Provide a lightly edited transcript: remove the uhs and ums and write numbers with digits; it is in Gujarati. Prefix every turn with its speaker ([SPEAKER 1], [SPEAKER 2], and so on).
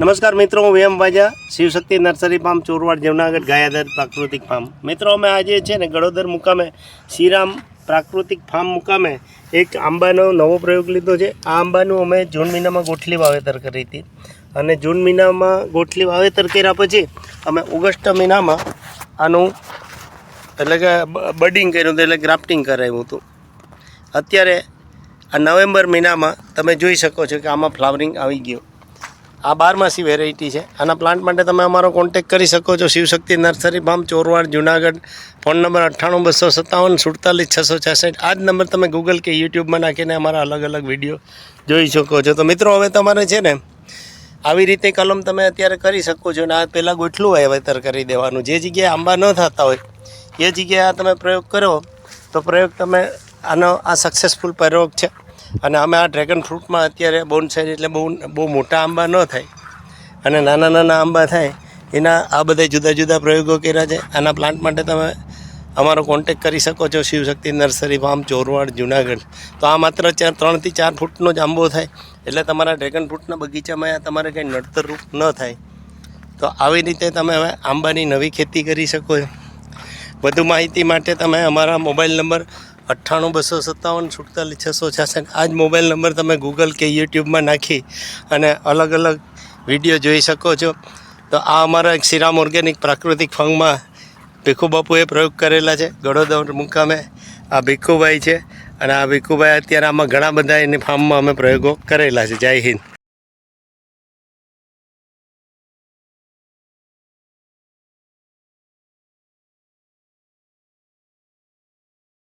[SPEAKER 1] નમસ્કાર મિત્રો, હું વેમ વાજા, શિવશક્તિ નર્સરી ફાર્મ, ચોરવાડ, જૂનાગઢ, ગાયાદર પ્રાકૃતિક ફાર્મ. મિત્રો, અમે આજે છે ને ગળોદર મુકામે શ્રીરામ પ્રાકૃતિક ફાર્મ મુકામે એક આંબાનો નવો પ્રયોગ લીધો છે. આ આંબાનું અમે જૂન મહિનામાં ગોઠલી વાવેતર કરી હતી અને જૂન મહિનામાં ગોઠલી વાવેતર કર્યા પછી અમે ઓગસ્ટ મહિનામાં આનું એટલે કે બડિંગ કર્યું હતું, એટલે ગ્રાફ્ટિંગ કરાવ્યું હતું. અત્યારે આ નવેમ્બર મહિનામાં તમે જોઈ શકો છો કે આમાં ફ્લાવરિંગ આવી ગયું. આ 12માસી વેરાયટી છે. આના પ્લાન્ટ માટે તમે અમારો કોન્ટેક કરી શકો છો. Shivshakti nursery farm, Chorwad, Junagadh. Phone number 982757 666. આ જ નંબર તમે ગૂગલ કે યુટ્યુબમાં નાખીને અમારા અલગ અલગ વિડીયો જોઈ શકો છો. તો મિત્રો, હવે તમારે છે ને આવી રીતે કલમ તમે અત્યારે કરી શકો છો. અને આ પહેલાં ગોઠલું વાવેતર કરી દેવાનું. જે જગ્યાએ આંબા ન થતા હોય એ જગ્યાએ આ તમે પ્રયોગ કરો તો તમે આ સક્સેસફુલ પ્રયોગ છે. અને અમે આ ડ્રેગન ફ્રૂટમાં અત્યારે બોનસાઈ એટલે બહુ મોટા આંબા ન થાય અને નાના નાના આંબા થાય એના આ બધા જુદા જુદા પ્રયોગો કર્યા છે. આના પ્લાન્ટ માટે તમે અમારો કોન્ટેક કરી શકો છો. Shivshakti nursery farm, Chorwad, Junagadh. તો આ માત્ર 3 થી 4 ફૂટનો જ આંબો થાય એટલે તમારા ડ્રેગન ફ્રૂટના બગીચામાં તમારે કંઈ નડતર રૂપ ન થાય. તો આવી રીતે તમે હવે આંબાની નવી ખેતી કરી શકો છો. વધુ માહિતી માટે તમે અમારા મોબાઈલ નંબર 982757 આ જ મોબાઈલ નંબર તમે ગૂગલ કે યુટ્યુબમાં નાખી અને અલગ અલગ વિડીયો જોઈ શકો છો. તો આ અમારા એક શ્રીરામ ઓર્ગેનિક પ્રાકૃતિક ફાર્મમાં ભીખુ બાપુએ પ્રયોગ કરેલા છે. ગળોદર મુકામે આ ભીખુભાઈ છે અને આ ભીખુભાઈ અત્યારે આમાં ઘણા બધા એની ફાર્મમાં અમે પ્રયોગો કરેલા છે. જય હિન્દ.